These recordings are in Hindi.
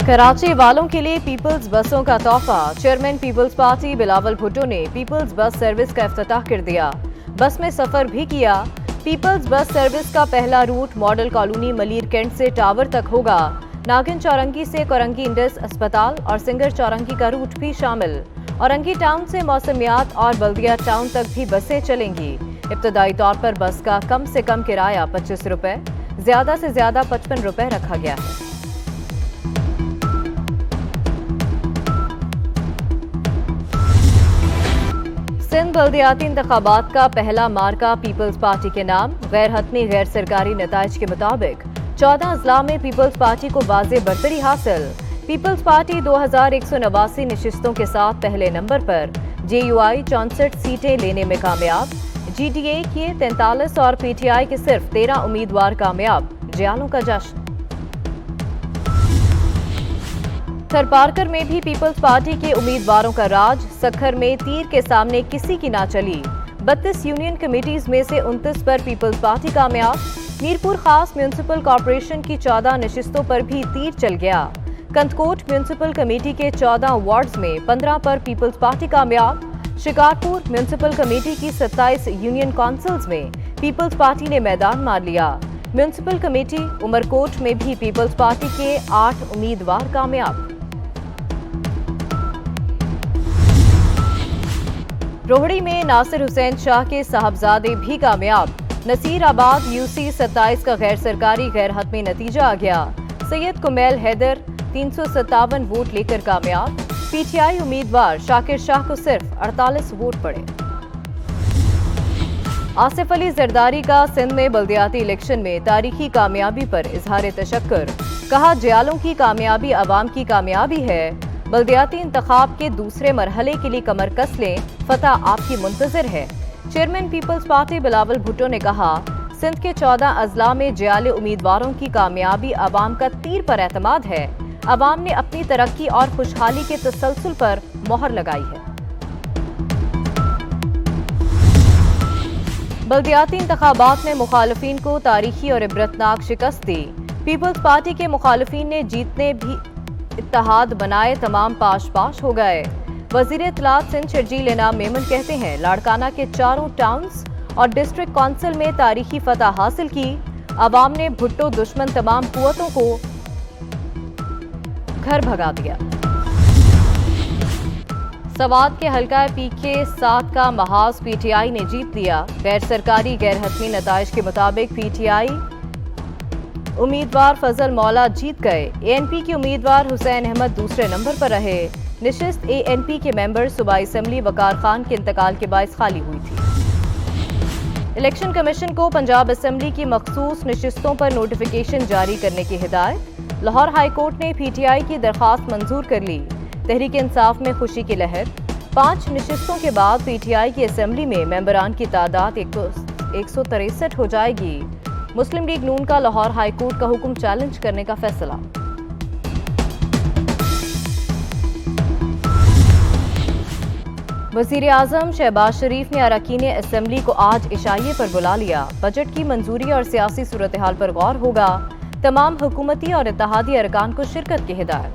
कराची वालों के लिए पीपल्स बसों का तोहफा। Chairman peoples party Bilawal Bhutto ने पीपल्स बस सर्विस का इफ्तिताह कर दिया। बस में सफर भी किया। पीपल्स बस सर्विस का पहला route model colony Malir cantt से टावर तक होगा। नागिन चौरंगी से कोरंगी इंडस अस्पताल और सिंगर चौरंगी का रूट भी शामिल। औरंगी टाउन से मौसमियात और बल्दिया टाउन तक भी बसें चलेंगी। इब्तदाई तौर पर बस का कम से कम किराया 25 रुपए, ज्यादा से ज्यादा 55 रुपए रखा गया है। सिंध बल्दियाती इंतखाबात का पहला मार्का पीपल्स पार्टी के नाम। गैर हतमी गैर सरकारी नताइज के मुताबिक 14 अजला में पीपल्स पार्टी को वाज़े बरतरी हासिल। पीपल्स पार्टी 2189 नशिस्तों के साथ पहले नंबर पर। JUI 64 सीटें लेने में कामयाब। GDA के 43 और PTI के सिर्फ 13 उम्मीदवार कामयाब। जियालों का जश्न। थरपारकर में भी पीपल्स पार्टी के उम्मीदवारों का राज। सखर में तीर के सामने किसी की ना चली। 32 यूनियन कमेटीज में से 29 पर पीपल्स पार्टी कामयाब। मीरपुर खास म्यूनिसिपल कॉर्पोरेशन की 14 नशिस्तों पर भी तीर चल गया। कंदकोट म्यूनिसिपल कमेटी के 14 वार्ड्स में 15 पर पीपल्स पार्टी कामयाब। शिकारपुर म्यूनिसिपल कमेटी की 27 यूनियन काउंसिल्स में पीपल्स पार्टी ने मैदान मार लिया। म्यूनिसिपल कमेटी उमरकोट में भी पीपल्स पार्टी के 8 उम्मीदवार कामयाब। रोहड़ी में नासिर हुसैन शाह के साहबजादे भी कामयाब। नसीराबाद UC 27 का गैर सरकारी गैर हतमी नतीजा आ गया। सैयद कुमैल हैदर 357 वोट लेकर कामयाब। PTI उम्मीदवार शाकिर शाह को सिर्फ 48 वोट पड़े। आसिफ अली जरदारी का सिंध में बल्दियाती इलेक्शन में तारीखी कामयाबी पर इजहार तशक्कुर। कहा, जियालों की कामयाबी अवाम की कामयाबी है। बल्दियाती इंतखाब के दूसरे मरहले के लिए कमर कस लें, फतह आपकी मुंतजर है। Chairman peoples party Bilawal Bhutto ने कहा, सिंध के 14 अजला में जियाले उम्मीदवारों की कामयाबी अवाम का तीर पर एतमाद है। अवाम ने अपनी तरक्की और खुशहाली के तसलसल पर मोहर लगाई है। बल्दियाती इंतखाबात में मुखालफीन को तारीखी और इबरतनाक शिकस्त दी। पीपल्स पार्टी के मुखालफीन ने जीतने भी इत्तेहाद बनाए, तमाम पाश पाश हो गए। वजीर इत्तलात सिंध शर्जील इनाम मेमन कहते हैं, लाड़काना के चारों टाउन्स और डिस्ट्रिक्ट काउंसिल में तारीखी फतह हासिल की। अवाम ने भुट्टो दुश्मन तमाम कुव्वतों को घर भगा दिया। सवात के हल्का PK 7 का महाज PTI ने जीत लिया। गैर सरकारी गैर हतमी नताइज के मुताबिक PTI उम्मीदवार फजल मौला जीत गए। ANP के उम्मीदवार हुसैन अहमद दूसरे नंबर पर रहे। निशिस्त ANP के मेंबर सूबाई असम्बली वकार खान के इंतकाल के बायस खाली हुई थी। इलेक्शन कमीशन को पंजाब असम्बली की मखसूस नशिस्तों पर नोटिफिकेशन जारी करने की हिदायत। लाहौर हाई कोर्ट ने PTI की दरखास्त मंजूर कर ली। तहरीक इंसाफ में खुशी की लहर। 5 नशिस्तों के बाद PTI की असम्बली में मेंबरान की तादाद 163 हो जाएगी। मुस्लिम लीग नून का लाहौर हाई कोर्ट का हुक्म चैलेंज करने का फैसला। वजीर आजम शहबाज शरीफ ने अरकान असम्बली को आज इशाइये पर बुला लिया। बजट की मंजूरी और सियासी सूरत हाल पर गौर होगा। तमाम हुकूमती और इत्तेहादी अरकान को शिरकत की हिदायत।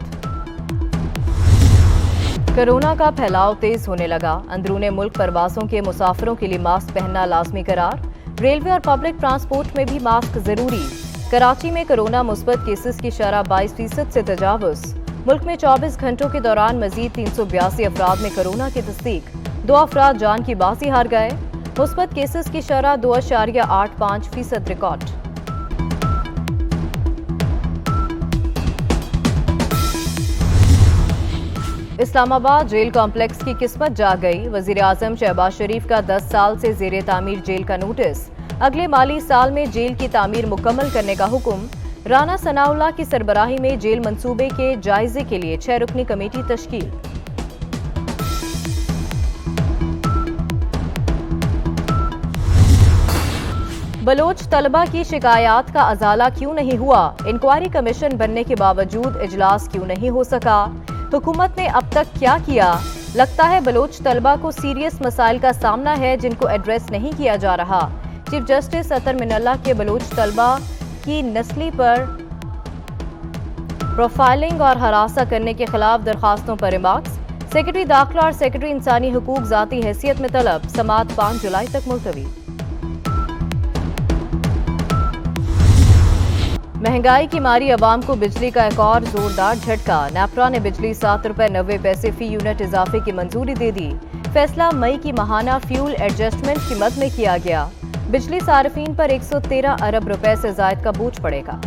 कोरोना का फैलाव तेज होने लगा। अंदरूने मुल्क परवासों के मुसाफिरों के लिए मास्क पहनना लाजमी करार। रेलवे और पब्लिक ट्रांसपोर्ट में भी मास्क जरूरी। कराची में कोरोना मुस्बत केसेस की शरह 22% से तजावुज। मुल्क में 24 घंटों के दौरान मजीद 382 अफराद में कोरोना की तस्दीक। 2 अफराद जान की बाजी हार गए। मुस्बत केसेस की शरह 2.85% रिकॉर्ड। इस्लामाबाद जेल कॉम्प्लेक्स की किस्मत जाग गई। वजीर आजम शहबाज शरीफ का 10 साल से जेर तामीर जेल का नोटिस। अगले माली साल में जेल की तामीर मुकम्मल करने का हुक्म। राना सनाउल्लाह की सरबराही में जेल मंसूबे के जायजे के लिए 6 रुकनी कमेटी तश्कील। बलोच तलबा की शिकायत का अजाला क्यों नहीं हुआ? इंक्वायरी कमीशन बनने के बावजूद इजलास क्यों नहीं हो सका? हुकूमत ने अब तक क्या किया? लगता है बलोच तलबा को सीरियस मसाइल का सामना है जिनको एड्रेस नहीं किया जा रहा। चीफ जस्टिस अतर मिनल्ला के बलोच तलबा की नस्ली पर प्रोफाइलिंग और हरासा करने के खिलाफ दरखास्तों पर रिमार्क्स। सेक्रेटरी दाखिला और सेक्रेटरी इंसानी हुकूक जाती हैसियत में तलब। समाअत 5 जुलाई तक मुलतवी। महंगाई की मारी अवाम को बिजली का एक और जोरदार झटका। नेपरा ने बिजली 7 रुपए 90 पैसे फी यूनिट इजाफे की मंजूरी दे दी। फैसला मई की माहाना फ्यूल एडजस्टमेंट की मद में किया गया। बिजली सार्फिन पर 113 अरब रुपए से जायद का बोझ पड़ेगा।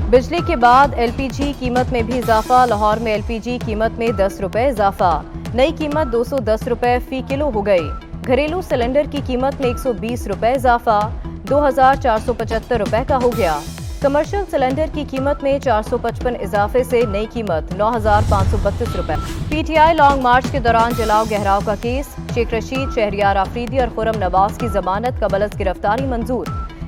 बिजली के बाद एलपीजी कीमत में भी इजाफा। लाहौर में एलपीजी कीमत में 10 रुपए इजाफा। नई कीमत 210 रुपए फी किलो हो गई। घरेलू सिलेंडर की कीमत में 120 रुपए इजाफा 2475 रुपए का हो गया। कमर्शियल सिलेंडर की कीमत में 455 इजाफे से नई कीमत 9532 रुपए। पीटीआई लॉन्ग मार्च के दौरान जलाओ गहराव का केस। शेख रशीद, शहरियार आफरीदी और खुरम नवाज की जमानत कबल गिरफ्तारी मंजूर।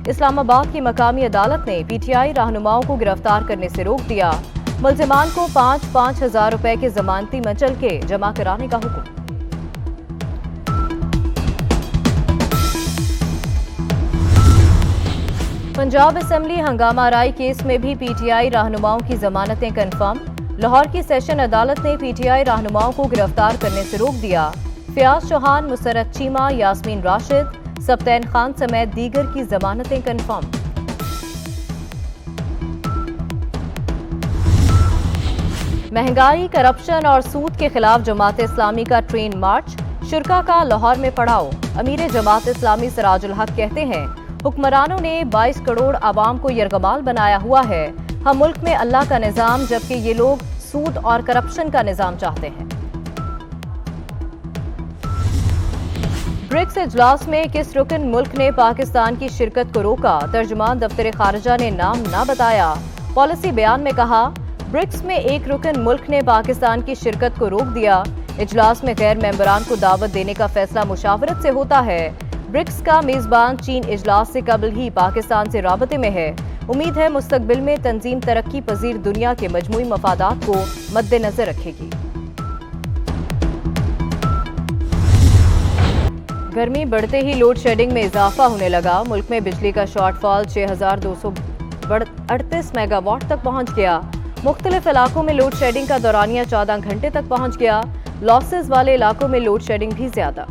इस्लामाबाद की मकामी अदालत ने पीटीआई रहनुमाओं को गिरफ्तार करने से रोक दिया। मुल्जिमान को 5-5 हजार रुपए के जमानती मंचल के जमा कराने का हुक्म। पंजाब असेंबली हंगामा राय केस में भी पीटीआई रहनुमाओं की जमानतें कंफर्म। लाहौर की सेशन अदालत ने पीटीआई रहनुमाओं को गिरफ्तार करने से रोक दिया। फयाज चौहान, मुसरत चीमा, यास्मीन राशिद, सब्तैन खान समेत दीगर की जमानतें कंफर्म। महंगाई, करप्शन और सूद के खिलाफ जमात इस्लामी का ट्रेन मार्च। शुरका का लाहौर में पड़ाव। अमीर जमात इस्लामी सिराजुल हक कहते हैं, हुक्मरानों ने 22 करोड़ आवाम को यरगमाल बनाया हुआ है। हम मुल्क में अल्लाह का निजाम, जबकि ये लोग सूद और करप्शन का निजाम चाहते हैं। ब्रिक्स इजलास में किस रुकन मुल्क ने पाकिस्तान की शिरकत को रोका? तर्जुमान दफ्तर खारिजा ने नाम न बताया। पॉलिसी बयान में कहा, ब्रिक्स में एक रुकन मुल्क ने पाकिस्तान की शिरकत को रोक दिया। इजलास में गैर मेंबरान को दावत देने का फैसला मुशावरत से होता है। ब्रिक्स का मेजबान चीन इजलास से कबल ही पाकिस्तान से राबते में है। उम्मीद है मुस्तकबिल में तंजीम तरक्की पजीर दुनिया के मजमूई मफादात को मद्देनजर रखेगी। गर्मी बढ़ते ही लोड शेडिंग में इजाफा होने लगा। मुल्क में बिजली का शॉर्टफॉल 6238 मेगावाट तक पहुंच गया। मुख्तलिफ इलाकों में लोड शेडिंग का दौरानिया 14 घंटे तक पहुंच गया। लॉसेज वाले इलाकों में लोड शेडिंग भी ज्यादा।